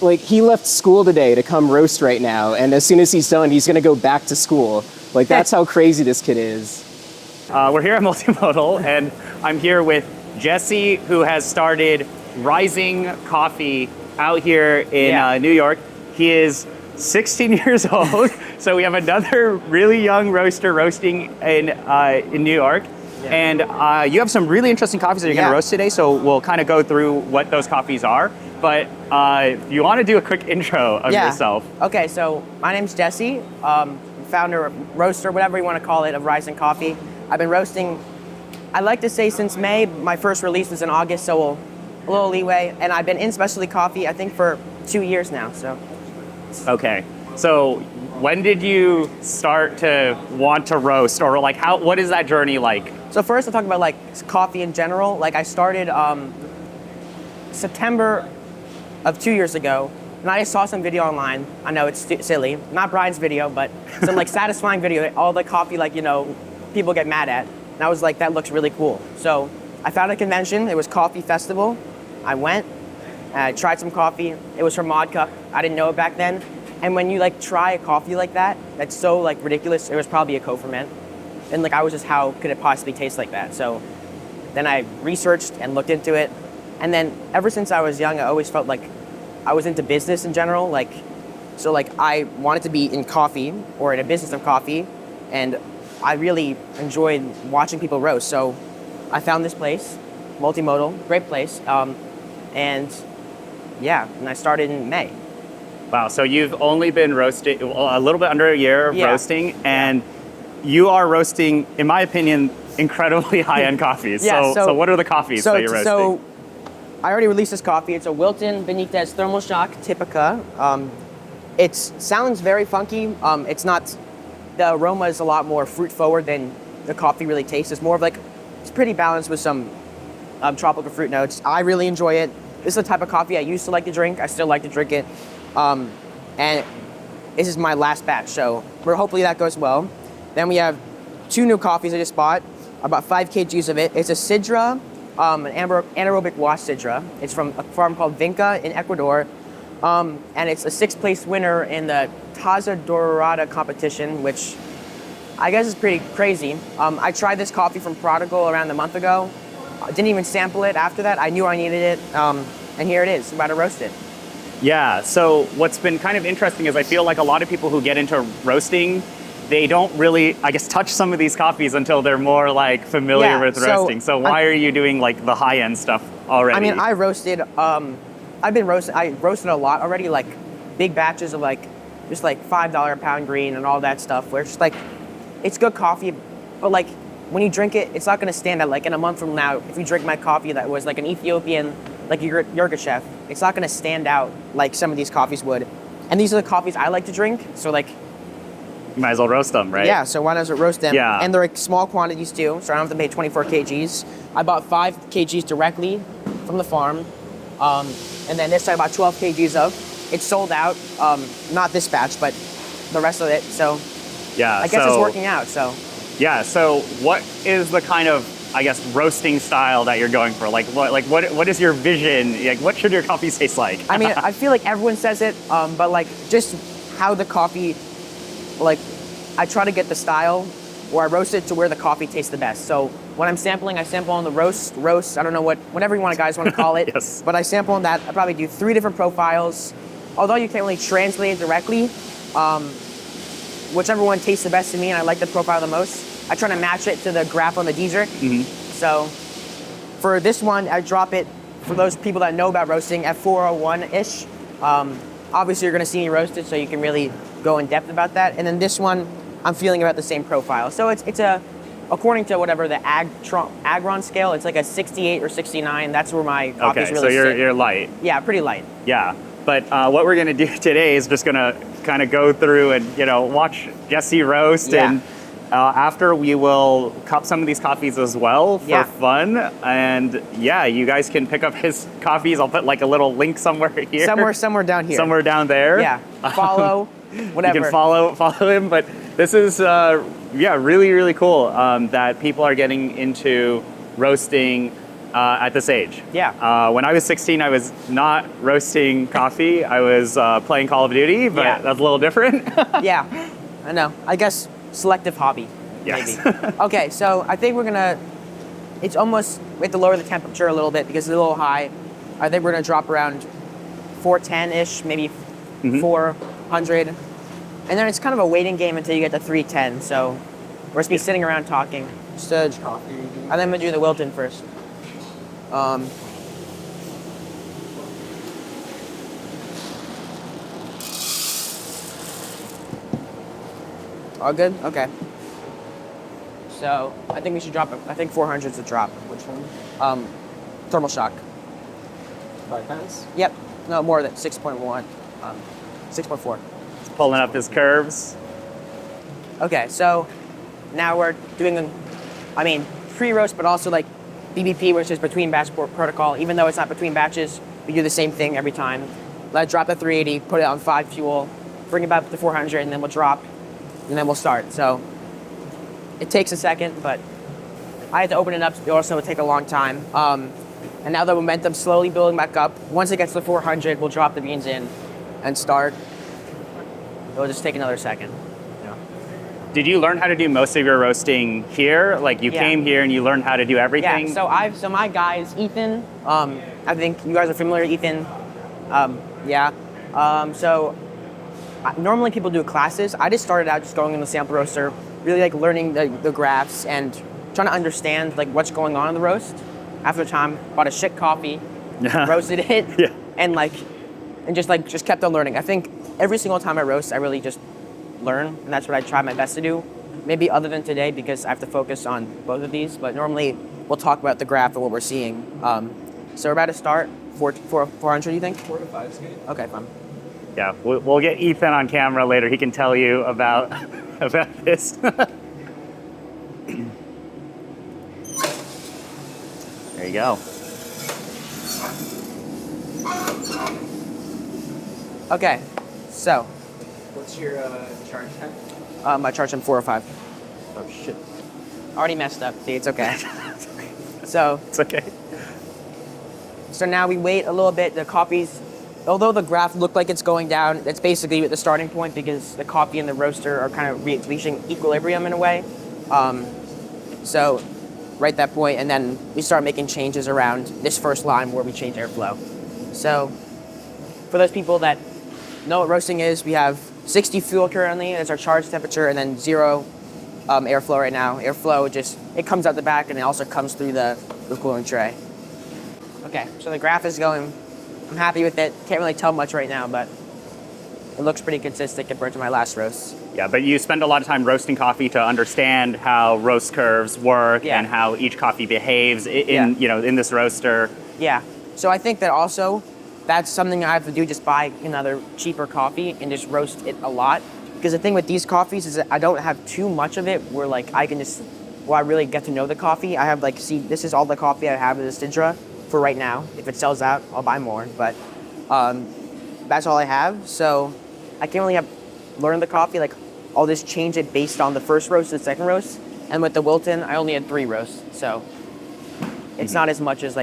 Like, he left school today to come roast right now, and as soon as he's done, he's gonna go back to school. Like, that's how crazy this kid is. We're here at Multimodal, and I'm here with Jesse, who has started Rising Coffee out here in New York. He is 16 years old, so we have another really young roaster roasting in New York. Yeah. And you have some really interesting coffees that you're going to roast today, so we'll kind of go through what those coffees are. But you want to do a quick intro of yourself. Okay, so my name's Jesse, founder, roaster, whatever you want to call it, of Rising Coffee. I've been roasting, I like to say since May. My first release was in August, so a little leeway. And I've been in specialty coffee, I think, for 2 years now, so. Okay, so when did you start to want to roast, or like what is that journey like? So first I'll talk about like coffee in general. Like I started September of 2 years ago, and I just saw some video online. I know it's silly, not Brian's video, but some like satisfying video, all the coffee, like, you know, people get mad at. And I was like, that looks really cool. So I found a convention, it was Coffee Festival. I went, I tried some coffee. It was from Mod Cup. I didn't know it back then. And when you like try a coffee like that, that's so like ridiculous, it was probably a co-ferment. And like I was just, how could it possibly taste like that? So then I researched and looked into it. And then ever since I was young, I always felt like I was into business in general. Like, so like I wanted to be in coffee or in a business of coffee. And I really enjoyed watching people roast. So I found this place, Multimodal, great place. And I started in May. Wow, so you've only been roasting a little bit under a year of roasting, and you are roasting, in my opinion, incredibly high-end coffees. So what are the coffees that you're roasting? So I already released this coffee. It's a Wilton Benitez Thermal Shock Typica. It sounds very funky. It's not, the aroma is a lot more fruit-forward than the coffee really tastes. It's more of like, it's pretty balanced with some tropical fruit notes. I really enjoy it. This is the type of coffee I used to like to drink. I still like to drink it. And this is my last batch, so hopefully that goes well. Then we have 2 new coffees I just bought, about 5 kgs of it. It's a Sidra, an anaerobic wash Sidra. It's from a farm called Vinka in Ecuador. And it's a 6th place winner in the Taza Dorada competition, which I guess is pretty crazy. I tried this coffee from Prodigal around a month ago. I didn't even sample it after that. I knew I needed it, and here it is. I'm about to roast it. Yeah, so what's been kind of interesting is I feel like a lot of people who get into roasting, they don't really, I guess, touch some of these coffees until they're more like familiar with roasting. So why are you doing like the high-end stuff already? I mean, I roasted, I roasted a lot already, like big batches of like, just like $5 a pound green and all that stuff, where it's just like, it's good coffee, but like when you drink it, it's not gonna stand out. Like in a month from now, if you drink my coffee that was like an Ethiopian, like Yirgacheffe, it's not gonna stand out like some of these coffees would. And these are the coffees I like to drink, so like... You might as well roast them, right? Yeah, so why not roast them? Yeah. And they're like small quantities too, so I don't have to pay 24 kgs. I bought 5 kgs directly from the farm, and then this I bought 12 kgs of. It's sold out, not this batch, but the rest of it, so... Yeah, I guess it's working out, so... Yeah, so what is the kind of, I guess, roasting style that you're going for? Like what is your vision? Like, what should your coffee taste like? I mean, I feel like everyone says it, but like just how the coffee, like I try to get the style where I roast it to where the coffee tastes the best. So when I'm sampling, I sample on the roast, I don't know whatever you guys want to call it. Yes. But I sample on that. I probably do 3 different profiles. Although you can't really translate it directly, whichever one tastes the best to me and I like the profile the most, I try to match it to the graph on the Diedrich. So for this one, I drop it, for those people that know about roasting, at 401-ish. Obviously, you're going to see me roast it, so you can really go in depth about that. And then this one, I'm feeling about the same profile. So it's a, according to whatever the Agron scale, it's like a 68 or 69. That's where my coffee's really sit. So you're light. Yeah, pretty light. Yeah, but what we're going to do today is just going to kind of go through and, you know, watch Jesse roast, and after we will cup some of these coffees as well for fun. And yeah, you guys can pick up his coffees. I'll put like a little link somewhere here. Somewhere down here. Somewhere down there. Yeah, follow, whatever. You can follow him, but this is, really, really cool that people are getting into roasting. at this age. Yeah. When I was 16, I was not roasting coffee. I was playing Call of Duty, but Yeah. that's a little different. Yeah, I know. I guess selective hobby. Yes. Maybe. Okay, so I think we're gonna. It's almost we have to lower the temperature a little bit because it's a little high. I think we're gonna drop around 410-ish, maybe 400, and then it's kind of a waiting game until you get to 310. So we're just be sitting around talking. Just coffee. And then I'm gonna do the Wilton first. All good? Okay. So I think we should drop it. I think 400 is a drop. Which one? Thermal shock. 5 pounds? Yep. No, more than 6.1. 6.4. Pulling up his curves. Okay, so now we're doing, pre-roast, but also like BBP, which is between batch protocol. Even though it's not between batches, we do the same thing every time. Let drop the 380, put it on 5 fuel, bring it back up to 400, and then we'll drop, and then we'll start. So it takes a second, but I had to open it up, so it would take a long time. And now the momentum's slowly building back up. Once it gets to 400, we'll drop the beans in and start. It'll just take another second. Did you learn how to do most of your roasting here? Like you Yeah. came here and you learned how to do everything? Yeah, so my guy is Ethan. I think you guys are familiar with Ethan. Normally people do classes. I just started out just going in the sample roaster, really like learning the graphs and trying to understand like what's going on in the roast. After a time, bought a shit coffee, roasted it, Yeah. and just kept on learning. I think every single time I roast, I really just learn, and that's what I try my best to do. Maybe other than today because I have to focus on both of these, but normally we'll talk about the graph and what we're seeing. So we're about to start. 400, you think? 4 to 5 is good. Okay, fine. Yeah, we'll get Ethan on camera later. He can tell you about this. There you go. Okay, so What's your charge time? I charged him 405. Oh, shit. Already messed up. See, it's okay. So It's okay. now we wait a little bit. The coffee's, although the graph looked like it's going down, that's basically at the starting point because the coffee and the roaster are kind of reaching equilibrium in a way. So right at that point, and then we start making changes around this first line where we change airflow. So for those people that know what roasting is, we have 60 fuel currently, that's our charge temperature, and then 0 airflow right now. Airflow it comes out the back and it also comes through the cooling tray. Okay, so the graph is going, I'm happy with it. Can't really tell much right now, but it looks pretty consistent compared to my last roast. Yeah, but you spend a lot of time roasting coffee to understand how roast curves work Yeah. and how each coffee behaves in this roaster. Yeah, so I think that also, that's something I have to do, just buy another cheaper coffee and just roast it a lot. Because the thing with these coffees is that I don't have too much of it where like I really get to know the coffee. I have this is all the coffee I have in the Sidra for right now. If it sells out, I'll buy more, but that's all I have. So I can't really learn the coffee, I'll just change it based on the first roast and the second roast. And with the Wilton, I only had 3 roasts. So it's not as much as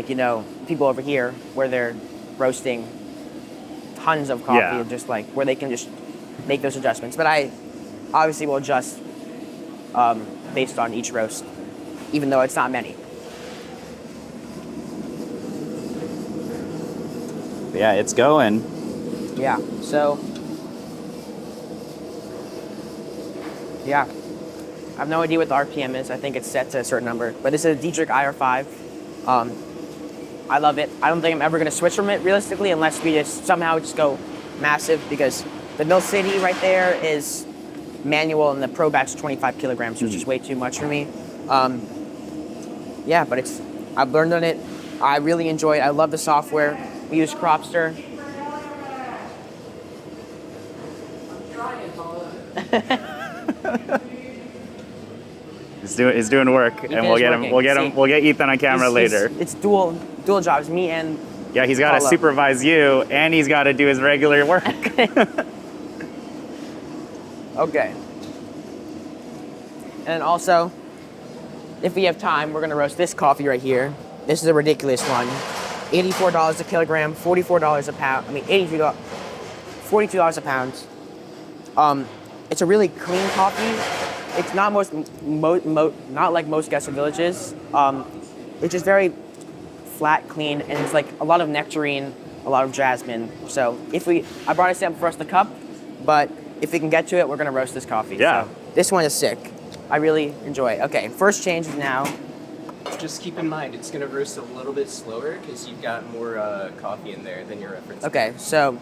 people over here where they're roasting tons of coffee Yeah. and just where they can just make those adjustments. But I obviously will adjust based on each roast, even though it's not many. Yeah, it's going. Yeah, so, yeah. I have no idea what the RPM is. I think it's set to a certain number. But this is a Dietrich IR5. I love it. I don't think I'm ever going to switch from it, realistically, unless we somehow go massive, because the Mill City right there is manual, and the Pro Batch is 25 kilograms, which is way too much for me. Yeah, but I've learned on it. I really enjoy it. I love the software. We use Cropster. He's doing work, and we'll get him. We'll get Ethan on camera later. It's dual jobs, me and Yeah, he's got to Paulo. supervise you, and he's got to do his regular work. Okay. And also, if we have time, we're gonna roast this coffee right here. This is a ridiculous one. $84 a kilogram, $44 a pound. I mean, $82, $42 a pound. It's a really clean coffee. It's not not like most guest villages. It's just very flat, clean, and it's like a lot of nectarine, a lot of jasmine. So I brought a sample for us to cup, but if we can get to it, we're gonna roast this coffee. Yeah. So this one is sick. I really enjoy it. Okay, first change is now. Just keep in mind, it's gonna roast a little bit slower because you've got more coffee in there than your reference. Okay, so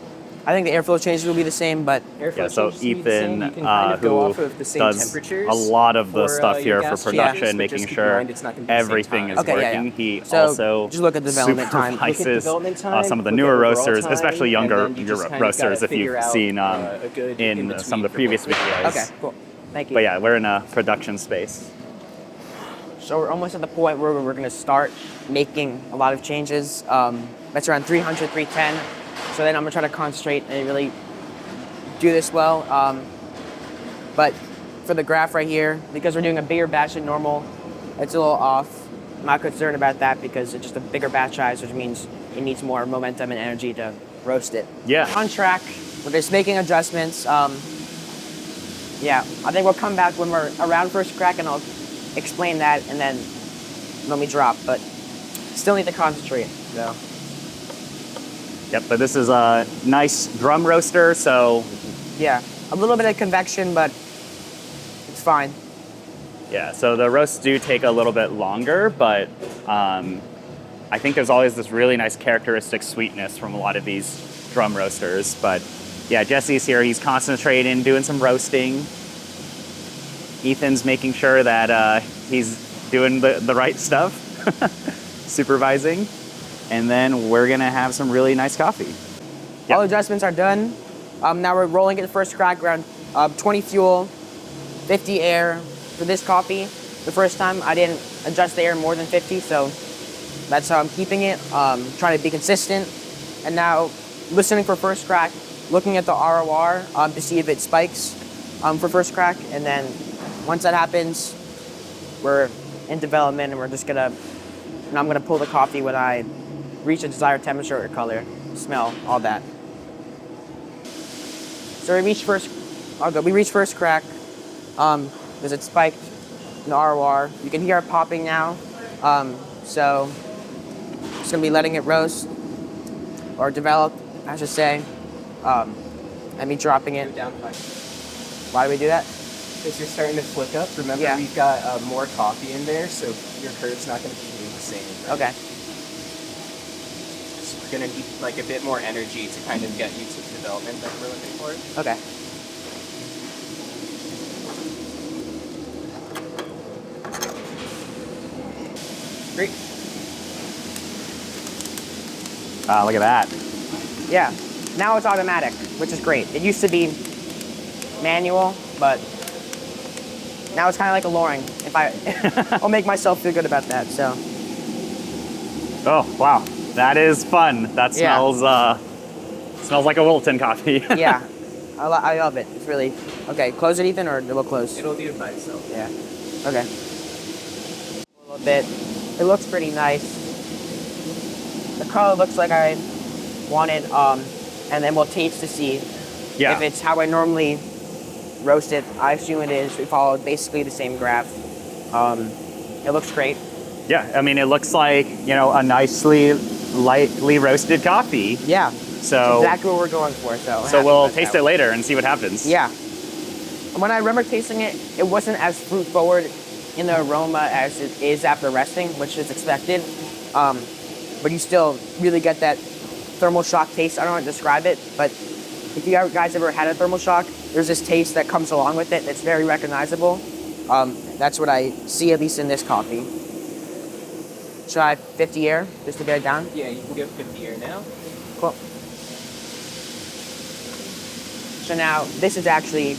I think the airflow changes will be the same, but Yeah, so Ethan, you can kind of go who off of the same does temperatures a lot of the for, stuff here your for gas production, chambers, but making just keep in sure mind it's not gonna be the same everything time. is Okay, yeah, working. yeah. He So, also just look at development time. Look at supervises development time, some of the look at newer overall roasters, time, especially and younger then you just kind of roasters, gotta if you've figure out, seen a good in in-between some of the for previous both. videos. okay, cool. Thank you. But yeah, we're in a production space. So we're almost at the point where we're going to start making a lot of changes. That's around 300, 310. So then I'm going to try to concentrate and really do this well. But for the graph right here, because we're doing a bigger batch than normal, it's a little off. I'm not concerned about that because it's just a bigger batch size, which means it needs more momentum and energy to roast it. Yeah. On track. We're just making adjustments. Yeah, I think we'll come back when we're around first crack and I'll explain that and then let me drop, but still need to concentrate. So. Yep, but this is a nice drum roaster, so Yeah, a little bit of convection, but it's fine. yeah, so the roasts do take a little bit longer, but I think there's always this really nice characteristic sweetness from a lot of these drum roasters. But yeah, Jesse's here, he's concentrating, doing some roasting. Ethan's making sure that he's doing the right stuff, supervising, and then we're gonna have some really nice coffee. Yep. All adjustments are done. Now we're rolling it first crack around 20 fuel, 50 air. For this coffee, the first time I didn't adjust the air more than 50, so that's how I'm keeping it, trying to be consistent. And now listening for first crack, looking at the ROR to see if it spikes for first crack, and then once that happens, we're in development and I'm gonna pull the coffee when I reach a desired temperature or color, smell, all that. So we reach first crack, because it spiked in the ROR. You can hear it popping now. So just gonna be letting it roast or develop, I should say, and me dropping it. Down 5. Why do we do that? Because you're starting to flick up. Remember, Yeah. we've got more coffee in there, so your curve's not going to be the same. Right? Okay. So we're going to need like a bit more energy to kind of get you to the development that we're looking for. Okay. Great. Look at that. Yeah. Now it's automatic, which is great. It used to be manual, but now it's kind of like a luring. I'll make myself feel good about that. So Oh, wow, that is fun. That Yeah. smells like a Wilton coffee. yeah, I love it. It's really okay. Close it, Ethan, or we'll close. It'll do it by itself. Yeah. Okay. A little bit. It looks pretty nice. The color looks like I wanted. And then we'll taste to see Yeah. if it's how I normally roast it. I assume it is. We followed basically the same graph. It looks great. Yeah, I mean, it looks like, a nicely lightly roasted coffee. Yeah. So, Exactly what we're going for. so we'll taste it later and see what happens. Yeah. When I remember tasting it, it wasn't as fruit forward in the aroma as it is after resting, which is expected. But you still really get that thermal shock taste. I don't know how to describe it, but if you guys ever had a thermal shock, there's this taste that comes along with it that's very recognizable. That's what I see, at least in this coffee. Should I have 50 air just to get it down? Yeah, you can go 50 air now. Cool. So now this is actually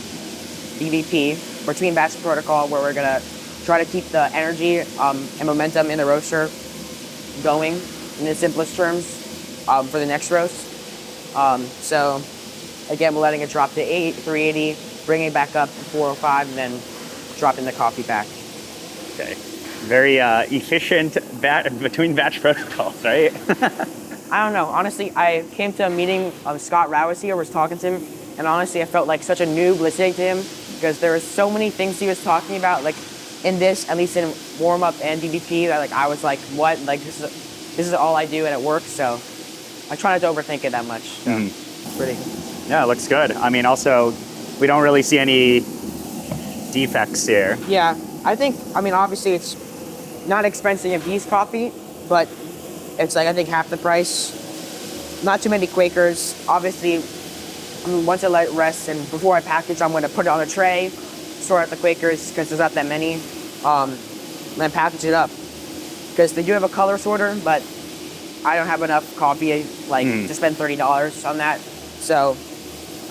BVP, between batch protocol, where we're gonna try to keep the energy and momentum in the roaster going in the simplest terms for the next roast. So again, we're letting it drop to 380, bringing it back up to 405, and then dropping the coffee back. Okay. Very efficient between batch protocols, right? I don't know. Honestly, I came to a meeting of Scott Rao was here, was talking to him, and honestly, I felt like such a noob listening to him because there were so many things he was talking about, like in this, at least in warm up and DDP, that like I was like, what? Like this is all I do and it works. So I try not to overthink it that much. So it's pretty. Yeah, it looks good. I mean, also, we don't really see any defects here. Yeah, I mean, obviously it's not expensive in beast coffee, but it's like, I think half the price. Not too many Quakers. Obviously, I mean, once I let it rest and before I package, I'm going to put it on a tray, sort out the Quakers because there's not that many, and then package it up. Because they do have a color sorter, but I don't have enough coffee to spend $30 on that. So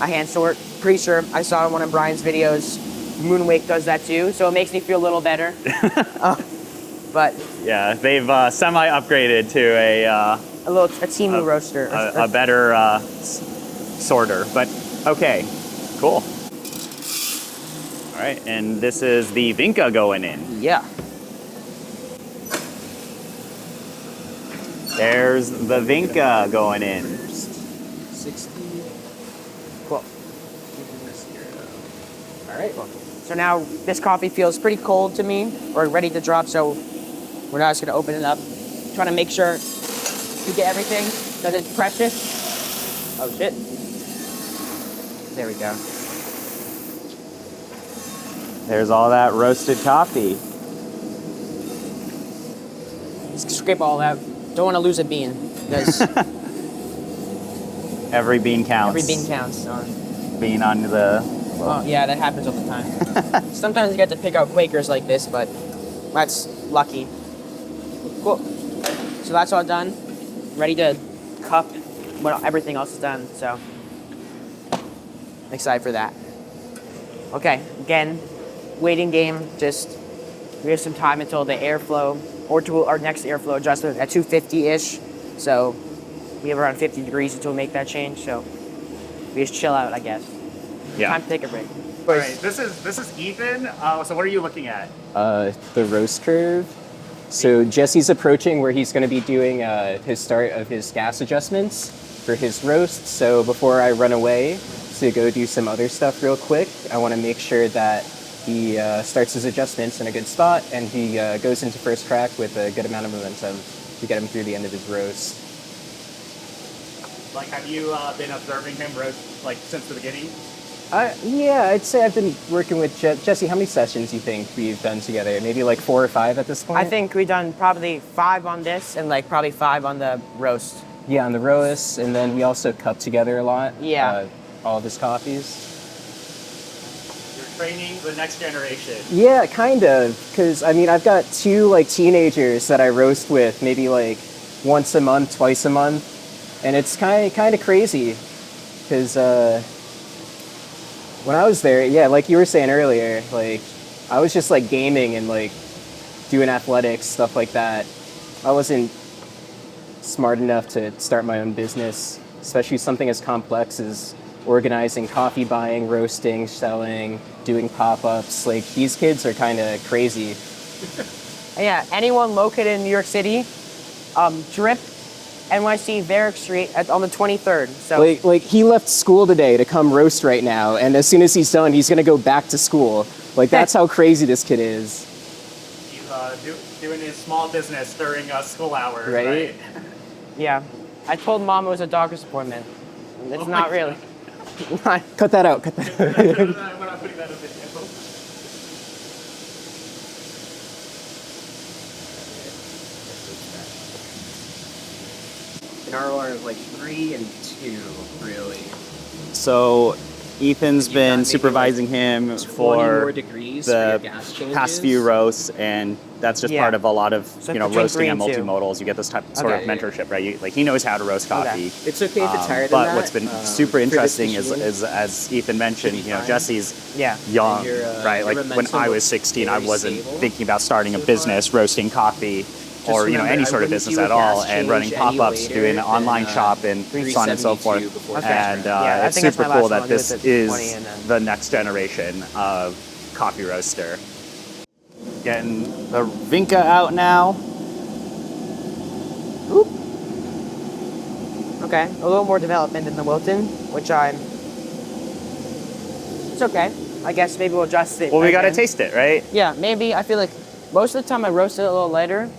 I hand sort. Pretty sure I saw in one of Brian's videos, Moonwake does that too, so it makes me feel a little better. But yeah, they've semi-upgraded to a Timu roaster, a better sorter. But okay, cool. All right, and this is the Vinka going in. Yeah. There's the Vinka going in. 60. Cool. All right. So now this coffee feels pretty cold to me, or ready to drop. So we're now just gonna open it up, trying to make sure you get everything because it's precious. Oh shit! There we go. There's all that roasted coffee. Just scrape all that. Don't want to lose a bean because Every bean counts. every bean counts. So. Bean on the. Oh yeah, that happens all the time. Sometimes you get to pick out Quakers like this, but that's lucky. Cool. So that's all done. Ready to cup when everything else is done. So excited for that. Okay, again, waiting game. Just we have some time until the airflow or to our next airflow adjustment at 250-ish. So we have around 50 degrees until we make that change. So we just chill out, I guess. Yeah. Time to take a break. All right, this is Ethan. So what are you looking at? The roast curve. So Jesse's approaching where he's going to be doing his start of his gas adjustments for his roast. So before I run away to go do some other stuff real quick, I want to make sure that he starts his adjustments in a good spot and he goes into first crack with a good amount of momentum to get him through the end of his roast. Like, have you been observing him roast like since the beginning? Yeah, I'd say I've been working with Jesse. How many sessions do you think we've done together? Maybe like 4 or 5 at this point? I think we've done probably 5 on this and like probably 5 on the roast. Yeah, on the roast, and then we also cup together a lot. Yeah. All of his coffees. You're training the next generation. Yeah, kind of. Because, I mean, I've got 2 like teenagers that I roast with maybe like once a month, twice a month. And it's kind of crazy. Because when I was there, yeah, like you were saying earlier, like I was just like gaming and like doing athletics, stuff like that. I wasn't smart enough to start my own business, especially something as complex as organizing coffee buying, roasting, selling, doing pop-ups. Like these kids are kind of crazy. Yeah, anyone located in New York City, Drip, NYC, Varick Street on the 23rd. So Like he left school today to come roast right now, and as soon as he's done, he's gonna go back to school. Like that's how crazy this kid is. He's doing his small business during school hours, Right? yeah, I told Mom it was a doctor's appointment. It's not really. Cut that out. Cut that out. We're not putting that in video. An ROR of like 3 and 2, really. So Ethan's You've got been maybe, supervising him 20 for more degrees for your the gas changes. past few roasts, and that's just Yeah. part of a lot of So roasting between 3 at and 2. multimodals. You get this sort Okay. of mentorship, right? He knows how to roast coffee. Okay. It's okay if it's higher than but that. what's been super for this interesting is, machine. as Ethan mentioned, Should be fine. Jesse's Yeah. young, And your, right? your Like when momentum I was looks 16, I very wasn't stable thinking about starting a so far. business, roasting coffee, or remember, any I sort of wouldn't business do a at all, gas and running change any pop-ups, later doing an than, online shop, and so on and so 372 forth. before Okay. And Yeah, I it's think that's super my last cool one. that I'll do this it to is 20 and then- the next generation of coffee roaster. Getting the Vinka out now. Oop. Okay, a little more development than the Wilton, which it's okay. I guess maybe we'll adjust it. Well, we gotta again. taste it, right? Yeah, maybe. I feel like most of the time I roast it a little later,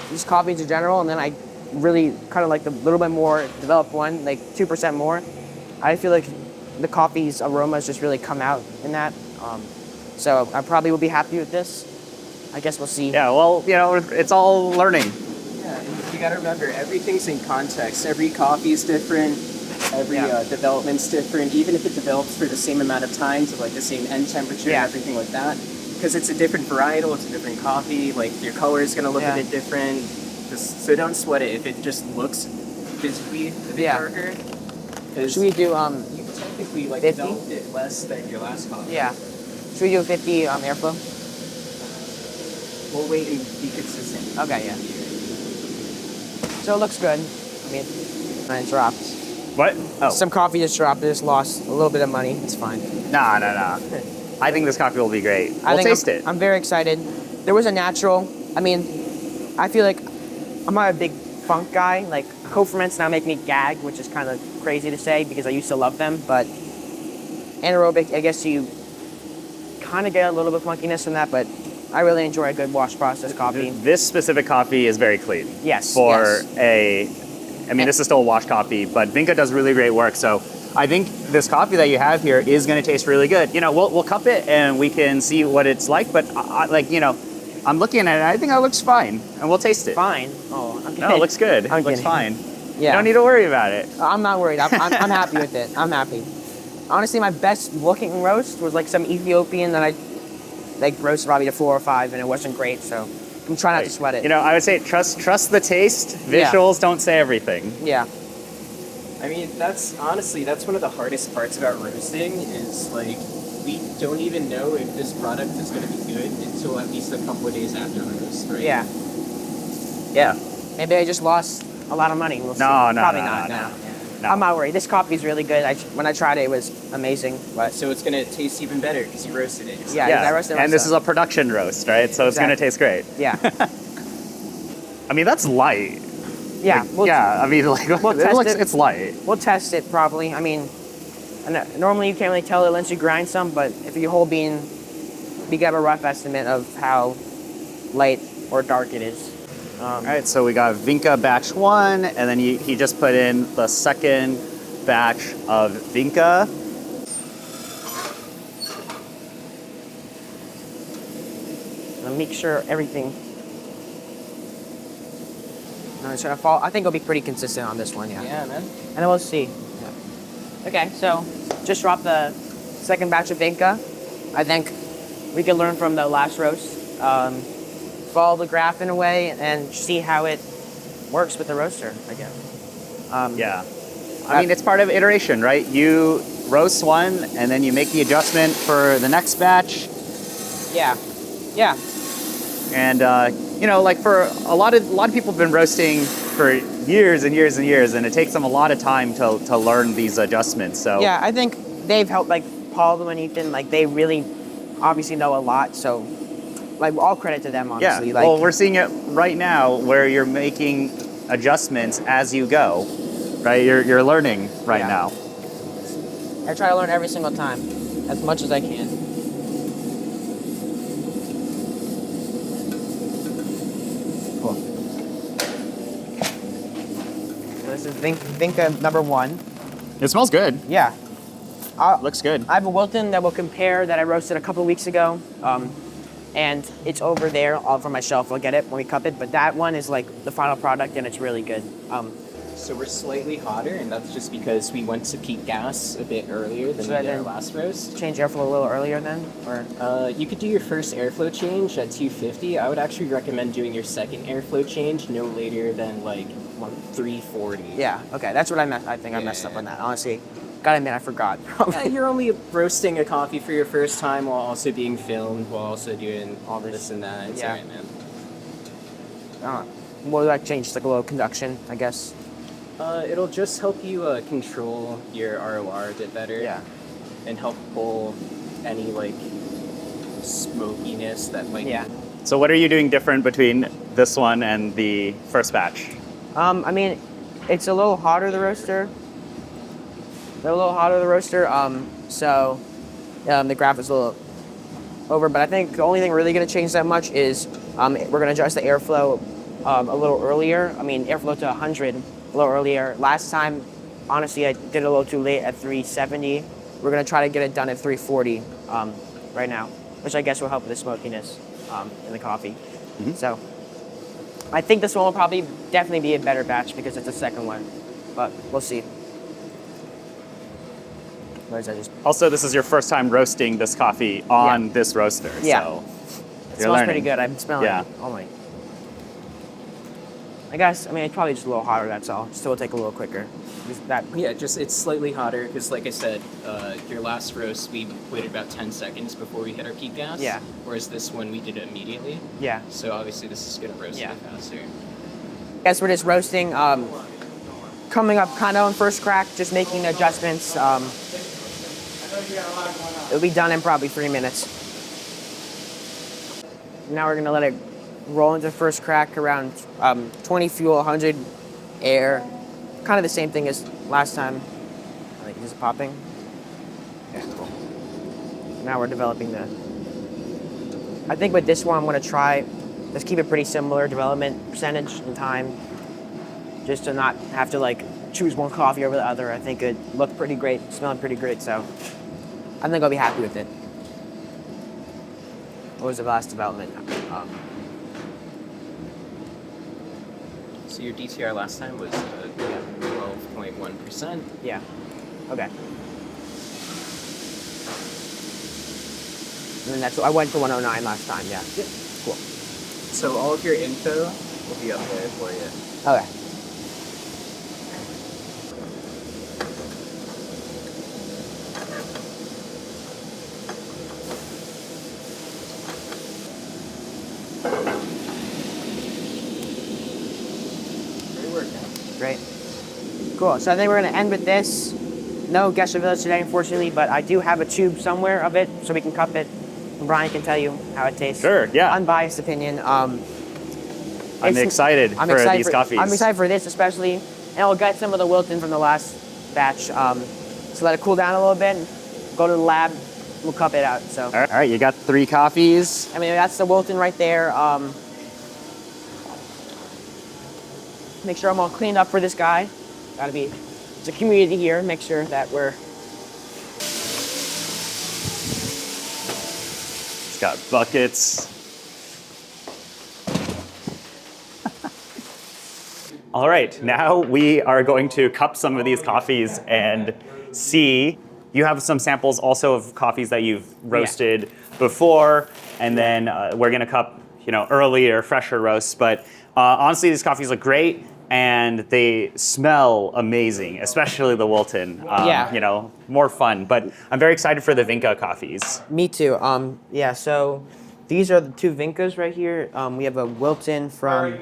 just coffees in general, and then I really kind of like the little bit more developed one, like 2% more. I feel like the coffee's aromas just really come out in that. So I probably will be happy with this. I guess we'll see. Yeah, well, you know, it's all learning. Yeah, and you gotta remember, everything's in context. Every coffee is different. Every development's different. Even if it develops for the same amount of time to like the same end temperature and everything like that, because it's a different varietal, it's a different coffee. Like your color is gonna look a bit different. So don't sweat it if it just looks physically a bit darker. Should we do You technically like 50? developed it less than your last coffee. Yeah. Should we do 50 airflow? We'll wait and be consistent. Okay, yeah. So it looks good. I mean, it dropped. What? Oh. Some coffee just dropped. I just lost a little bit of money. It's fine. Nah. I think this coffee will be great. We'll taste it. I'm very excited. There was a natural. I mean, I feel like I'm not a big funk guy. Like co-ferments now make me gag, which is kind of crazy to say because I used to love them. But anaerobic, I guess you kind of get a little bit of funkiness from that, but I really enjoy a good wash process coffee. This specific coffee is very clean. Yes. I mean, this is still a wash coffee, but Vinka does really great work. So I think this coffee that you have here is going to taste really good. You know, we'll cup it and we can see what it's like. But I'm looking at it. I think it looks fine, and we'll taste it. Fine. Oh, okay. No, it looks good. I'm It looks kidding. fine. Yeah. You don't need to worry about it. I'm not worried. I'm happy with it. I'm happy. Honestly, my best looking roast was like some Ethiopian that I like roasted probably to 4 or 5, and it wasn't great. So I'm trying not to sweat it. You know, I would say trust the taste. Visuals don't say everything. Yeah. I mean, that's one of the hardest parts about roasting is like we don't even know if this product is going to be good until at least a couple of days after roast, right? Yeah. Yeah. Maybe I just lost a lot of money. We'll see. No, Probably no, not. no. No. No. I'm not worried. This coffee is really good. When I tried it, it was amazing. But So it's going to taste even better because you roasted it. yeah, I roasted it And this is myself. a production roast, right? So it's going to taste great. Yeah. I mean, that's light. Yeah. I mean, like, test it. it's light. We'll test it probably. I mean, normally you can't really tell it unless you grind some, but if you whole bean, we get a rough estimate of how light or dark it is. All right, so we got Vinka batch 1, and then he just put in the second batch of Vinka. And make sure everything. No, it's gonna fall. I think it'll be pretty consistent on this one, yeah. Yeah, man. And then we'll see. Yeah. Okay, so just drop the second batch of Vinka. I think we can learn from the last roast. Follow the graph in a way and see how it works with the roaster, I guess. Yeah. I mean, it's part of iteration, right? You roast one, and then you make the adjustment for the next batch. Yeah. Yeah. And you know, like for a lot of people have been roasting for years and years and years, and it takes them a lot of time to learn these adjustments. So Yeah, I think they've helped, like Paul and Ethan, like they really obviously know a lot. So, like all credit to them, honestly. yeah. Like, Well, we're seeing it right now where you're making adjustments as you go, right? You're learning right Yeah. now. I try to learn every single time, as much as I can. Cool. This is Vinka number 1. It smells good. Yeah. Looks good. I have a Wilton that we'll compare that I roasted a couple weeks ago. And it's over there on my shelf. I'll get it when we cup it. But that one is like the final product and it's really good. So we're slightly hotter, and that's just because we went to peak gas a bit earlier than So we did our then- last roast. Change airflow a little earlier then? Or You could do your first airflow change at 250. I would actually recommend doing your second airflow change no later than like 340. yeah, okay. That's what I messed. I think I messed up on that. Honestly, gotta admit I forgot. Yeah, you're only roasting a coffee for your first time while also being filmed, while also doing all this and that. It's Yeah. alright, man. What would I change? Just like a little conduction, I guess. It'll just help you control your ROR a bit better. Yeah. And help pull any like smokiness that might Yeah. So what are you doing different between this one and the first batch? I mean, it's a little hotter, the roaster. They're a little hotter, the roaster. The graph is a little over, but I think the only thing really going to change that much is we're going to adjust the airflow a little earlier. I mean, airflow to 100 a little earlier. Last time, honestly, I did it a little too late at 370. We're going to try to get it done at 340 right now, which I guess will help with the smokiness in the coffee. So I think this one will probably definitely be a better batch because it's the second one, but we'll see. Where is that just? Also, this is your first time roasting this coffee on this roaster. Yeah. So It smells pretty good. I'm smelling Yeah. it. Oh my. I guess, I mean, it's probably just a little hotter, that's all. Still will take a little quicker. Yeah, it's slightly hotter because, like I said, your last roast we waited about 10 seconds before we hit our peak gas. Yeah. Whereas this one we did it immediately. Yeah. So obviously this is gonna roast a bit faster. I guess we're just roasting, coming up kind of on first crack, just making adjustments. It'll be done in probably 3 minutes. Now we're gonna let it roll into first crack around 20 fuel, 100 air. Kind of the same thing as last time. I think, is it popping? Yeah, cool. Now we're developing the... I think with this one I'm gonna try, let's keep it pretty similar, development percentage and time, just to not have to like choose one coffee over the other. I think it looked pretty great, smelling pretty great, so I think I'll be happy with it. What was the last development? So your DTR last time was 12.1%. Yeah. Okay. And then that's I went to 109 last time. Yeah. Yep. Cool. So all of your info will be up there for you. Okay. Great. Cool. So I think we're going to end with this. No Gesture Village today, unfortunately, but I do have a tube somewhere of it, so we can cup it. And Brian can tell you how it tastes. Sure, yeah. Unbiased opinion. I'm excited for these coffees. I'm excited for this especially. And I'll get some of the Wilton from the last batch. So let it cool down a little bit. Go to the lab. We'll cup it out. So. All right, you got 3 coffees. I mean, that's the Wilton right there. Make sure I'm all cleaned up for this guy. Gotta be, it's a community here. Make sure that we're. It's got buckets. All right, now we are going to cup some of these coffees and see. You have some samples also of coffees that you've roasted before, and then we're gonna cup, earlier, fresher roasts. But honestly, these coffees look great. And they smell amazing, especially the Wilton. More fun. But I'm very excited for the Vinka coffees. Me too. So these are the 2 Vinkas right here. We have a Wilton from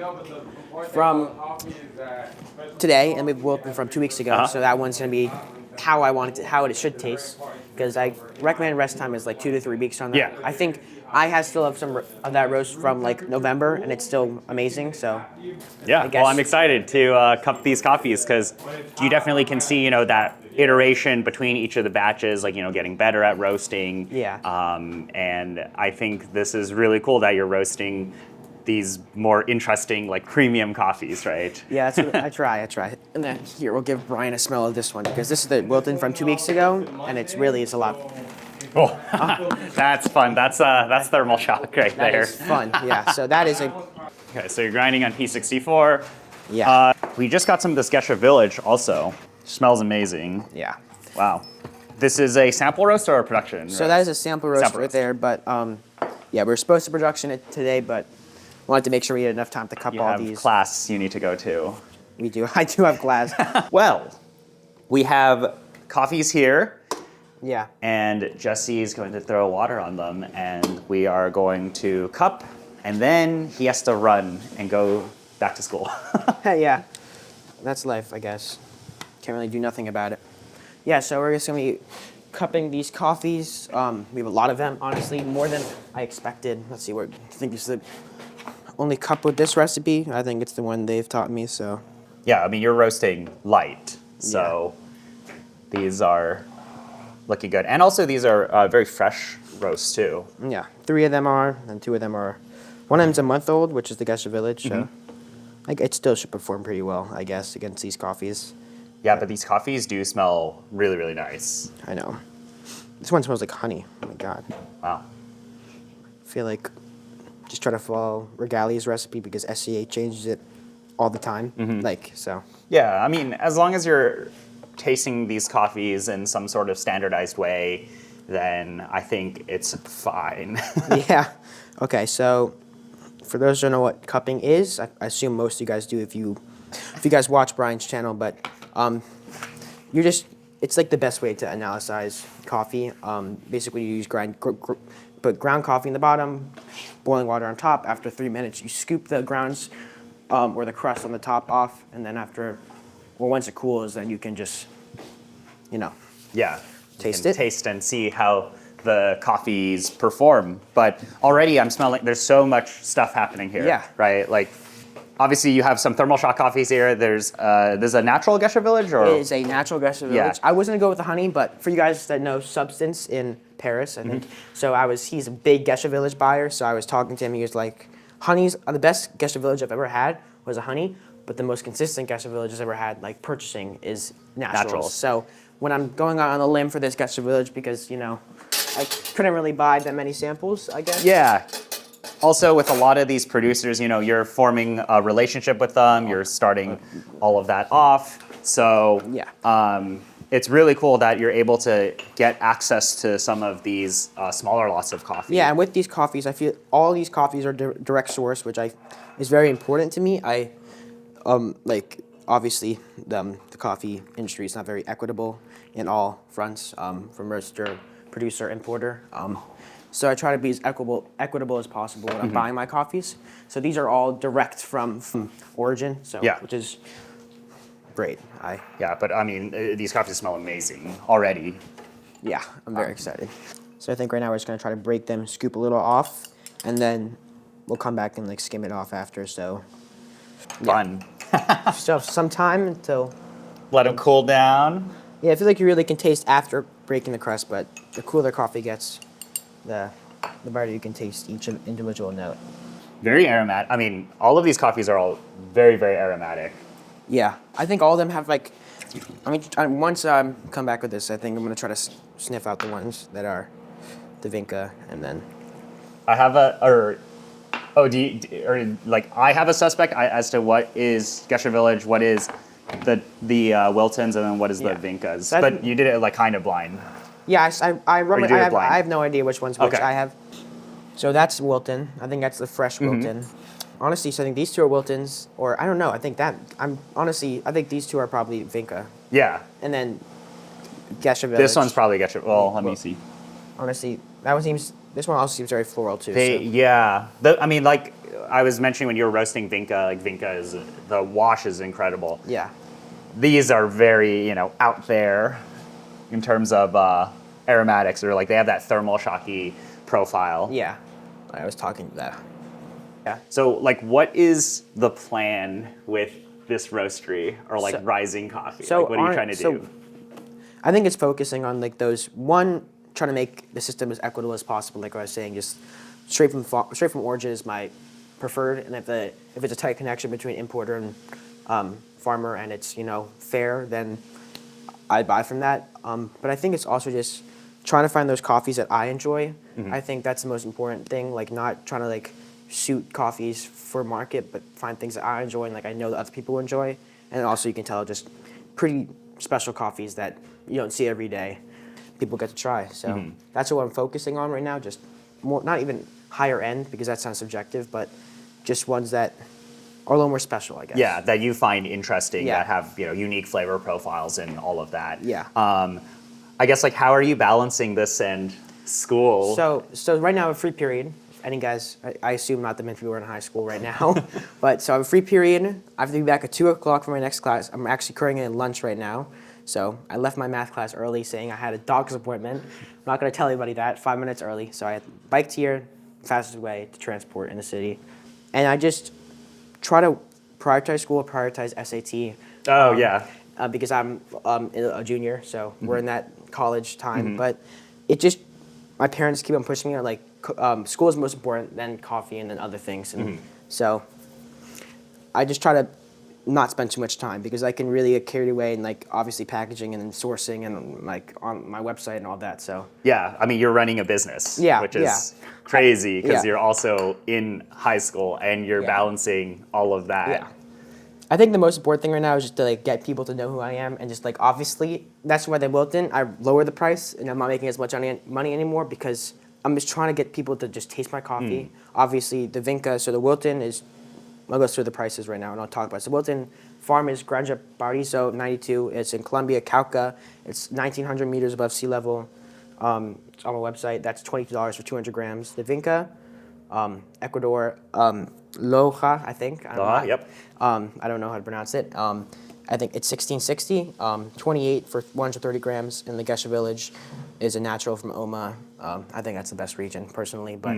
today, and we have Wilton from 2 weeks ago. So that one's gonna be how it should taste. Because I recommend rest time is like 2 to 3 weeks on that. Yeah. I think I still have some of that roast from like November, and it's still amazing. So yeah, well, I'm excited to cup these coffees because you definitely can see, that iteration between each of the batches, like, getting better at roasting. Yeah. And I think this is really cool that you're roasting these more interesting, like, premium coffees, right? Yeah, that's what I try. And then here, we'll give Brian a smell of this one because this is the Wilton from 2 weeks ago, and it's a lot. Oh, that's fun. That's thermal shock right there. That is fun, yeah. So that is a... Okay, so you're grinding on P64. Yeah. We just got some of this Gesha Village also. Smells amazing. Yeah. Wow. This is a sample roast or a production? So that is a sample roast right there, but yeah, we're supposed to production it today, but wanted to make sure we had enough time to cup all these. You have class you need to go to. We do. I do have class. Well, we have coffees here. Yeah. And Jesse's going to throw water on them, and we are going to cup, and then he has to run and go back to school. Yeah. That's life, I guess. Can't really do nothing about it. Yeah, so we're just going to be cupping these coffees. We have a lot of them, honestly, more than I expected. Let's see, I think this is the only cup with this recipe. I think it's the one they've taught me, so. Yeah, I mean, you're roasting light, so these are looking good. And also, these are very fresh roasts, too. Yeah, 3 of them are, and 2 of them are. One of them's a month old, which is the Gesha Village, so it still should perform pretty well, I guess, against these coffees. Yeah, but these coffees do smell really, really nice. I know. This one smells like honey. Oh my god. Wow. I feel like just try to follow Regalia's recipe because SCA changes it all the time. Like, so. Yeah, I mean, as long as you're tasting these coffees in some sort of standardized way, then I think it's fine. Yeah. Okay, so for those who don't know what cupping is, I assume most of you guys do if you guys watch Brian's channel, but it's like the best way to analyze coffee. Basically, you use put ground coffee in the bottom, boiling water on top. After 3 minutes, you scoop the grounds or the crust on the top off, and then once it cools, then you can just, Yeah. Taste you it? can taste and see how the coffees perform. But already I'm smelling, there's so much stuff happening here. Yeah. Right? Like, obviously you have some thermal shock coffees here. There's a natural Gesha Village, or? It is a natural Gesha Village. Yeah. I was gonna go with the honey, but for you guys that know Substance in Paris, I think, so he's a big Gesha Village buyer, so I was talking to him, he was like, honey's the best Gesha Village I've ever had was a honey, but the most consistent Gesha Village I've ever had, like purchasing, is naturals. So when I'm going out on a limb for this Gesha Village, because, I couldn't really buy that many samples, I guess. Yeah. Also, with a lot of these producers, you're forming a relationship with them. You're starting all of that off. So it's really cool that you're able to get access to some of these smaller lots of coffee. Yeah, and with these coffees, I feel all these coffees are direct source, which is very important to me. Obviously, the coffee industry is not very equitable in all fronts, from roaster, producer, importer. So I try to be as equitable as possible when I'm buying my coffees. So these are all direct from origin, which is great. Yeah, but I mean, these coffees smell amazing already. Yeah, I'm very excited. So I think right now we're just gonna try to break them, scoop a little off, and then we'll come back and skim it off after. So Fun. still have some time until. Let them cool down. Yeah, I feel like you really can taste after breaking the crust, but the cooler coffee gets, the better you can taste each individual note. Very aromatic. I mean, all of these coffees are all very, very aromatic. Yeah, I think all of them have once I come back with this, I think I'm gonna try to sniff out the ones that are the Vinka, and then. I have I have a suspect as to what is Gesha Village, what is the Wiltons, and then what is the Vinkas. So but you did it kind of blind. Yeah, I have no idea which one's which. Okay. I have. So that's Wilton. I think that's the fresh Wilton. Honestly, so I think these two are Wiltons, or I don't know. I think these two are probably Vinka, Yeah. and then Gesha Village. This one's probably Gesha. Well, let me see. Honestly, this one also seems very floral too. Yeah. I was mentioning when you were roasting Vinka, the wash is incredible. Yeah. These are very, out there in terms of aromatics, or they have that thermal shocky profile. Yeah. I was talking to that. Yeah. So, what is the plan with this roastery or rising coffee? What are you trying to do? I think it's focusing on trying to make the system as equitable as possible. Like I was saying, just straight from origin is my preferred, and if it's a tight connection between importer and farmer, and it's fair, then I buy from that. But I think it's also just trying to find those coffees that I enjoy. I think that's the most important thing. Not trying to suit coffees for market, but find things that I enjoy and I know that other people enjoy. And also you can tell just pretty special coffees that you don't see every day. People get to try. So that's what I'm focusing on right now. Just more, not even higher end because that sounds subjective, but just ones that are a little more special, I guess. Yeah, that you find interesting, Yeah. that have unique flavor profiles and all of that. Yeah. I guess how are you balancing this and school? So right now I have a free period. Any guys, I assume not that many people are in high school right now, but so I have a free period. I have to be back at 2 o'clock for my next class. I'm actually currently in lunch right now. So I left my math class early saying I had a doctor's appointment. I'm not going to tell anybody that, 5 minutes early. So I biked here, fastest way to transport in the city. And I just try to prioritize school, prioritize SAT. Oh, yeah. Because I'm a junior, so we're in that college time. But it just, my parents keep on pushing me, like, school is most important, then coffee, and then other things. And so I just try to not spend too much time because I can really get carried away in, like, obviously packaging and sourcing and, like, on my website and all that, so. Yeah, I mean, you're running a business, which is crazy because you're also in high school and you're balancing all of that. Yeah. I think the most important thing right now is just to, like, get people to know who I am and just, like, obviously that's why they Wilton. I lowered the price and I'm not making as much money anymore because I'm just trying to get people to just taste my coffee. Obviously the Vinka, so the Wilton is, I'll go through the prices right now and I'll talk about it. So Wilton farm is Granja Baurizo 92. It's in Colombia, Cauca. It's 1,900 meters above sea level. It's on my website. That's $22 for 200 grams. The Vinka, Ecuador, Loja, I think. Loja, yep. I don't know how to pronounce it. I think it's 1660, 28 for 130 grams. In the Gesha village is a natural from Oma. I think that's the best region personally, but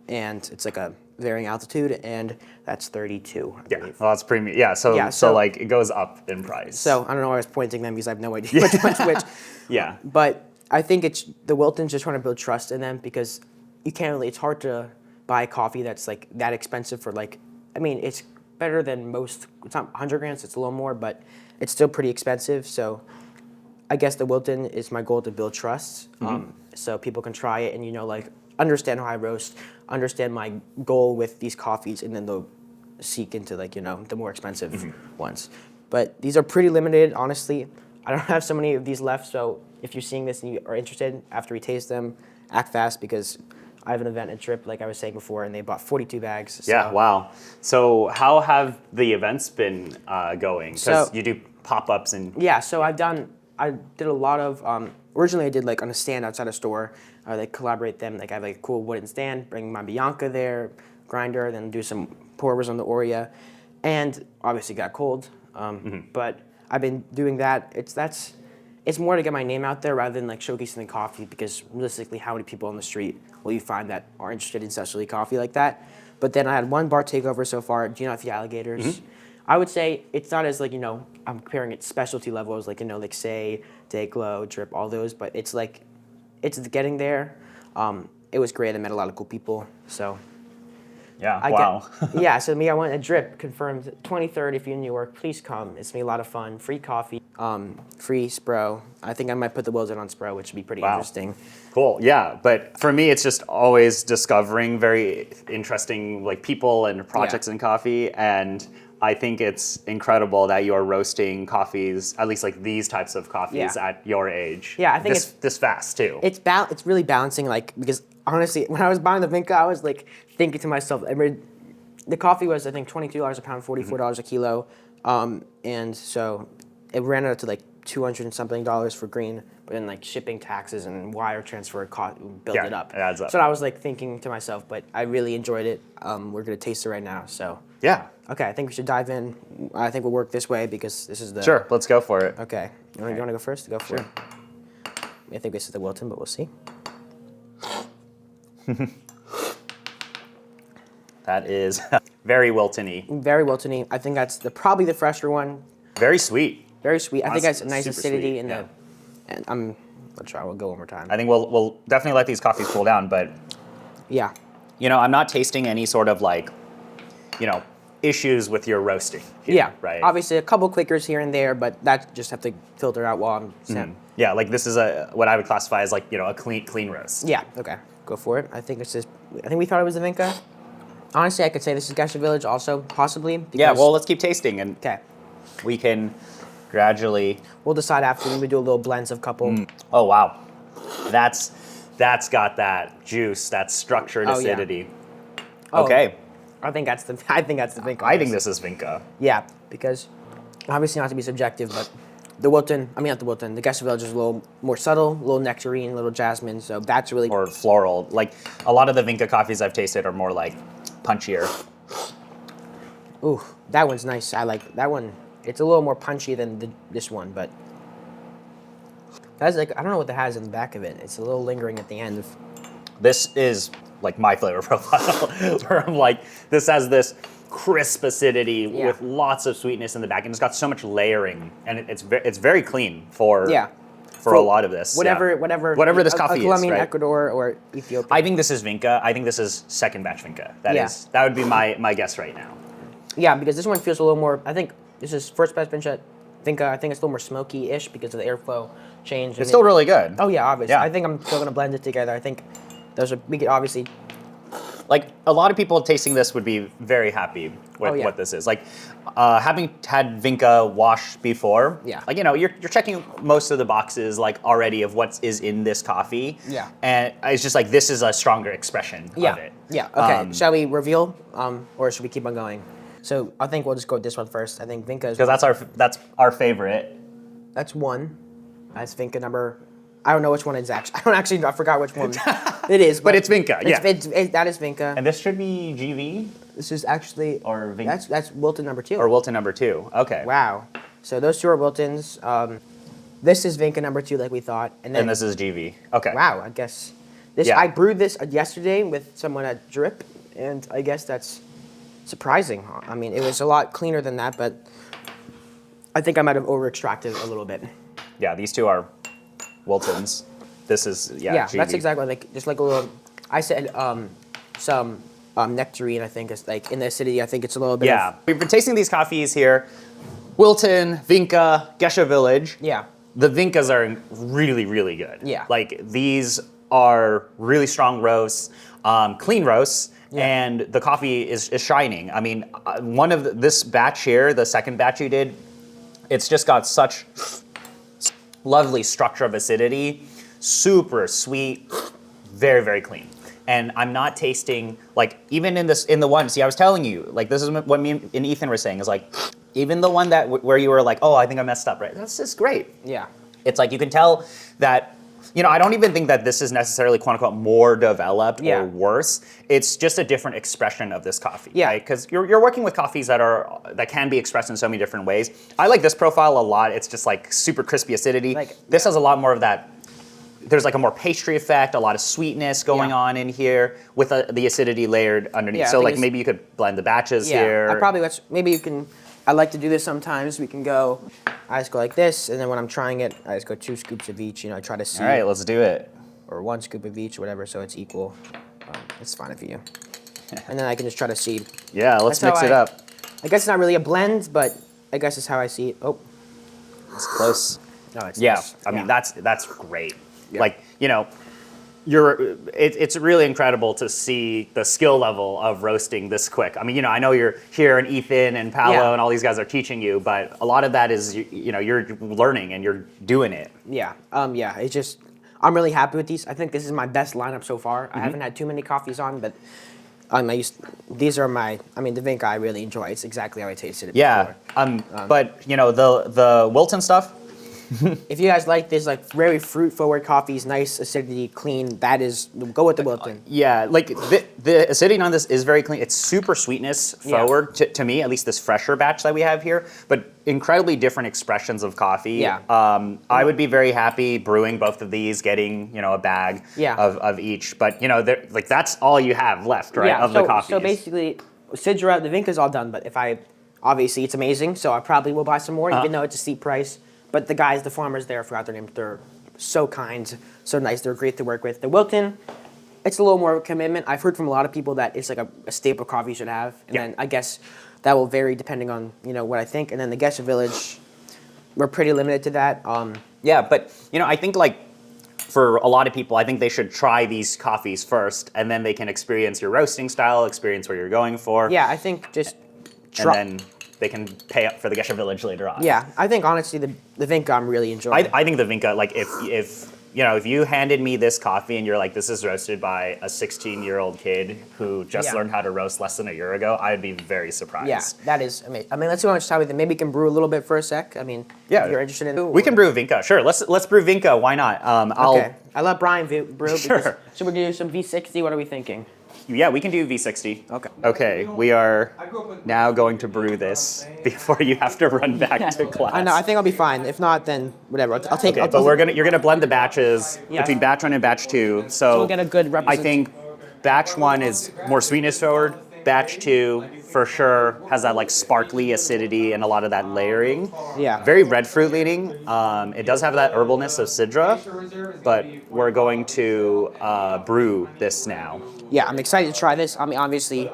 and it's like a varying altitude, and that's 32. I believe. Well, that's premium. Yeah, so like it goes up in price. So I don't know why I was pointing them because I have no idea which. Yeah. But I think it's the Wilton's just trying to build trust in them because you can't really. It's hard to buy coffee that's like that expensive for like. I mean, it's better than most. It's not 100 grams. It's a little more, but it's still pretty expensive. So I guess the Wilton is my goal to build trust, so people can try it and like understand how I roast, understand my goal with these coffees, and then they'll seek into like the more expensive ones. But these are pretty limited, honestly. I don't have so many of these left, so if you're seeing this and you are interested after we taste them, act fast because I have an event at Trip, like I was saying before, and they bought 42 bags. So. Yeah, wow. So how have the events been going? Because you do pop-ups and... Yeah, so I did a lot of, originally I did like on a stand outside a store, like collaborate them, like I have like a cool wooden stand, bring my Bianca there, grinder, then do some pour-overs on the Oria, and obviously got cold, but I've been doing that. It's more to get my name out there rather than like showcasing the coffee because realistically, how many people on the street will you find that are interested in specialty coffee like that? But then I had one bar takeover so far, do you know the alligators? I would say it's not as like, I'm comparing it specialty levels like, like say, Day Glow, Drip, all those, but it's like, it's getting there. It was great, I met a lot of cool people, so. Yeah, wow. So I went at Drip, confirmed 23rd if you're in New York, please come. It's gonna be a lot of fun, free coffee, free Spro. I think I might put the Wilton on Spro, which would be pretty interesting. Cool, yeah, but for me, it's just always discovering very interesting like people and projects in coffee, and I think it's incredible that you're roasting coffees, at least like these types of coffees at your age. Yeah, I think this fast too. It's really balancing, like, because honestly, when I was buying the Vinka, I was like thinking to myself, the coffee was I think $22 a pound, $44 a kilo, and so it ran out to like $200 and something for green, but then like shipping taxes and wire transfer built it up. It adds up. So I was like thinking to myself, but I really enjoyed it. We're gonna taste it right now, so. Yeah. Okay, I think we should dive in. I think we'll work this way because this is the... Sure, let's go for it. Okay. You want to go first? Go for it. I think this is the Wilton, but we'll see. That is very Wilton-y. Very Wilton-y. I think that's probably the fresher one. Very sweet. Very sweet. I think that's a nice super acidity sweet, in the... And let's try. We'll go one more time. I think we'll definitely let these coffees cool down, but... Yeah. I'm not tasting any sort of like, issues with your roasting here, right? Obviously a couple clickers here and there, but that just have to filter out while I'm Yeah, like this is what I would classify as like, a clean roast. Yeah, okay. Go for it. I think we thought it was the Vinka. Honestly, I could say this is Gesha Village also, possibly. Yeah, well, let's keep tasting and okay. We can gradually... We'll decide after when we do a little blends of couple. Oh, wow. That's got that juice, that structured acidity. Yeah. Okay. I think that's the Vinka. I think this is Vinka. Yeah, because obviously not to be subjective, but the Wilton, the Gesha Village is a little more subtle, a little nectarine, a little jasmine, so that's really... Or floral. Like, a lot of the Vinka coffees I've tasted are more like punchier. Ooh, that one's nice. I like that one. It's a little more punchy than this one, but that's like I don't know what that has in the back of it. It's a little lingering at the end. This is like my flavor profile, where I'm like, this has this crisp acidity with lots of sweetness in the back, and it's got so much layering, and it's very clean for a lot of this. Whatever this coffee is, Colombian, right? Ecuador, or Ethiopia. I think this is Vinka. I think this is second batch Vinka. That would be my guess right now. Yeah, because this one feels a little more. I think this is first batch Vinka. I think it's a little more smoky-ish because of the airflow change. It's still really good. Oh yeah, obviously. Yeah. I think I'm still gonna blend it together. I think we could obviously. Like a lot of people tasting this would be very happy with what this is. Like having had Vinka wash before, like you're checking most of the boxes like already of what is in this coffee. Yeah. And it's just like this is a stronger expression of it. Yeah. Okay. Shall we reveal, or should we keep on going? So I think we'll just go with this one first. I think Vinka is because that's our favorite. That's one. That's Vinka number. I don't know which one it's actually. I forgot which one it is. But it's Vinka, that is Vinka. And this should be GV? This is actually... Or Vinka? That's Wilton number 2. Or Wilton number 2, okay. Wow. So those two are Wiltons. This is Vinka number 2 like we thought. And this is GV, okay. Wow, I guess. I brewed this yesterday with someone at Drip, and I guess that's surprising. I mean, it was a lot cleaner than that, but I think I might have over-extracted a little bit. Yeah, these two are Wiltons. This is, GV. That's exactly like, just like a little, I said some nectarine, I think, is like in the acidity, I think it's a little bit of. We've been tasting these coffees here. Wilton, Vinka, Gesha Village. Yeah. The Vinkas are really, really good. Yeah. Like these are really strong roasts, clean roasts, and the coffee is shining. I mean, this batch here, the second batch you did, it's just got such lovely structure of acidity, super sweet, very, very clean. And I'm not tasting, like, even in the one, see, I was telling you, like, this is what me and Ethan were saying, is like, even the one where you were like, oh, I think I messed up, right? That's just great. Yeah. It's like, you can tell that, I don't even think that this is necessarily, quote unquote, more developed or worse. It's just a different expression of this coffee. Yeah. Right? Because you're working with coffees that can be expressed in so many different ways. I like this profile a lot. It's just like super crispy acidity. This has a lot more of that. There's like a more pastry effect, a lot of sweetness going on in here with the acidity layered underneath. So like maybe you could blend the batches here. Maybe you can, I like to do this sometimes. We can go, I just go like this, and then when I'm trying it, I just go 2 scoops of each, I try to see. All right, let's do it. Or 1 scoop of each, whatever, so it's equal. It's fine for you. And then I can just try to see. Yeah, let's mix it up. I guess it's not really a blend, but I guess it's how I see it. Oh. It's close. No, it's nice. I mean, that's great. Yeah. Like, it's really incredible to see the skill level of roasting this quick. I mean, I know you're here and Ethan and Paolo and all these guys are teaching you, but a lot of that is, you're learning and you're doing it. Yeah. It's just, I'm really happy with these. I think this is my best lineup so far. Mm-hmm. I haven't had too many coffees on, but these are the Vinka I really enjoy. It's exactly how I tasted it before. But, the Wilton stuff, if you guys like this, like very fruit-forward coffees, nice acidity, clean, go with the Wilton. Yeah, like the acidity on this is very clean. It's super sweetness forward to me, at least this fresher batch that we have here, but incredibly different expressions of coffee. Yeah. I would be very happy brewing both of these, getting, a bag of each, but, that's all you have left, right, of the coffees. So basically, Sidra, the Vinka's all done, but obviously it's amazing, so I probably will buy some more, even though it's a steep price. But the farmers there, I forgot their name, they're so kind, so nice, they're great to work with. The Wilton, it's a little more of a commitment. I've heard from a lot of people that it's like a staple coffee you should have. And then I guess that will vary depending on, what I think. And then the Gesha Village, we're pretty limited to that. But, I think for a lot of people, I think they should try these coffees first, and then they can experience your roasting style, experience what you're going for. Yeah, I think just try. And then they can pay up for the Gesha Village later on. Yeah, I think honestly the Vinka I'm really enjoying. I think the Vinka, like if you handed me this coffee and you're like, this is roasted by a 16-year-old kid who just learned how to roast less than a year ago, I'd be very surprised. Yeah, that is amazing. I mean, let's see how much time we have. Maybe we can brew a little bit for a sec. I mean, if you're interested in. We can brew Vinka, sure. Let's brew Vinka. Why not? Okay. I let Brian brew. Sure. So we're gonna do some V60. What are we thinking? Yeah, we can do V60. Okay. Okay, we are now going to brew this before you have to run back to class. I know. I think I'll be fine. If not, then whatever. I'll take. Okay, but you're gonna blend the batches Yeah. between batch 1 and batch 2. So we'll get a good I think batch 1 is more sweetness forward. Batch 2 for sure has that like sparkly acidity and a lot of that layering. Yeah. Very red fruit leaning. It does have that herbalness of Sidra, but we're going to brew this now. Yeah, I'm excited to try this. I mean, obviously,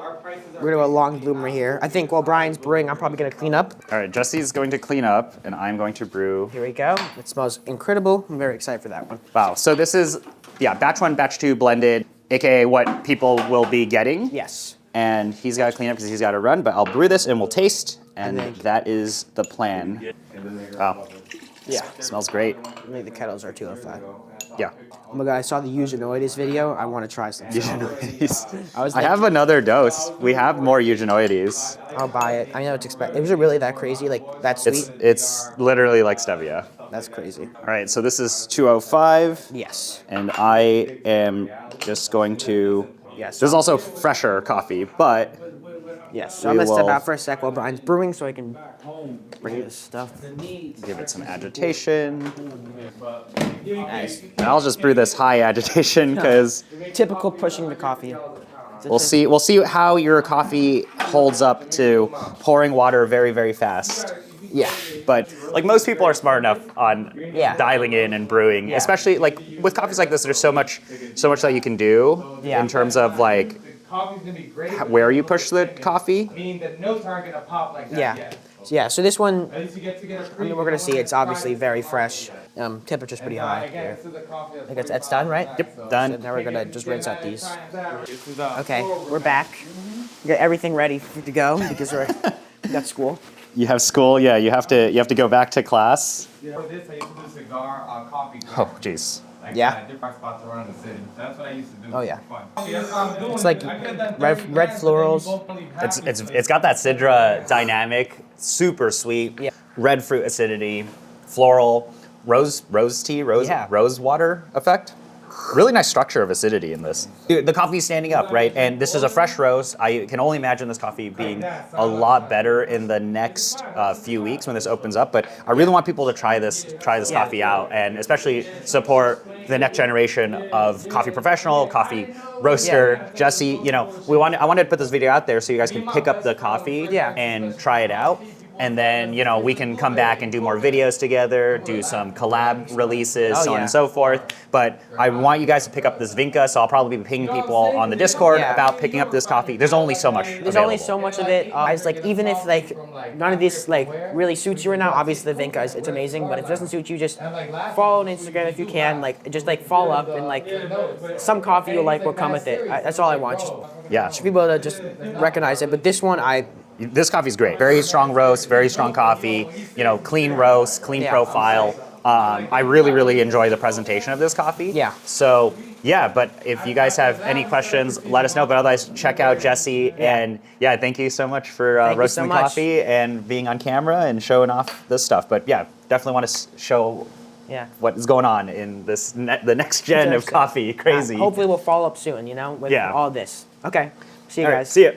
we're gonna do a long bloomer here. I think while Brian's brewing, I'm probably gonna clean up. All right, Jesse's going to clean up, and I'm going to brew. Here we go. It smells incredible. I'm very excited for that one. Wow. So this is batch 1, batch 2 blended, aka what people will be getting. Yes. And he's got to clean up because he's got to run, but I'll brew this and we'll taste, and that is the plan. Wow. Yeah. Smells great. I think the kettles are 205. Yeah. Oh my god, I saw the Eugenioides video. I want to try some. I have another dose. We have more Eugenioides. I'll buy it. I know what to expect. Is it really that crazy? Like, that sweet? It's literally like stevia. That's crazy. All right, so this is 205. Yes. And I am just going to... Yes. There's also fresher coffee, but... Yes, so I'm going to step out for a sec while Brian's brewing so I can bring this stuff. Give it some agitation. Nice. And I'll just brew this high agitation because Typical pushing the coffee. we'll see how your coffee holds up to pouring water very, very fast. Yeah. But like most people are smart enough on Yeah. dialing in and brewing, Yeah. especially like with coffees like this. There's so much that you can do Yeah. in terms of like Coffee's gonna be great. where you push the coffee. Meaning the notes aren't gonna pop like that Yeah. yet. So this one, At least you get to get a I mean, we're going to see it's obviously very fresh. Temperature's pretty high here. I think it's done, right? Yep, done. So now we're going to just rinse out these. Okay, we're back. We got everything ready to go because we got school. You have school, yeah. You have to go back to class. For this, I used to do cigar coffee. Oh, jeez. Like, Yeah. different spots around the city. That's what I used to do. Oh, yeah. for fun. It's like red florals. It's got that Sidra dynamic, super sweet, Yeah. red fruit acidity, floral, rose water effect. Really nice structure of acidity in this. The coffee's standing up, right? And this is a fresh roast. I can only imagine this coffee being a lot better in the next few weeks when this opens up. But I really want people to try this coffee out, and especially support the next generation of coffee professional, coffee roaster. Jesse, I wanted to put this video out there so you guys can pick up the coffee and try it out. And then, we can come back and do more videos together, do some collab releases, so on and so forth. But I want you guys to pick up this Vinka, so I'll probably be pinging people on the Discord about picking up this coffee. There's only so much There's only so much of it. Guys, even if none of this really suits you right now, obviously the Vinka it's amazing. But if it doesn't suit you, just follow on Instagram if you can. Just follow up and some coffee you like will come with it. That's all I want. Just people to just recognize it. But this one, This coffee's great. Very strong roast, very strong coffee, clean roast, clean profile. I really, really enjoy the presentation of this coffee. Yeah. So, but if you guys have any questions, let us know. But otherwise, check out Jesse. And thank you so much for roasting the coffee and being on camera and showing off this stuff. But definitely want to show what is going on in the next gen of coffee. Crazy. hopefully we'll follow up soon, with all this. Okay. See you guys. See ya.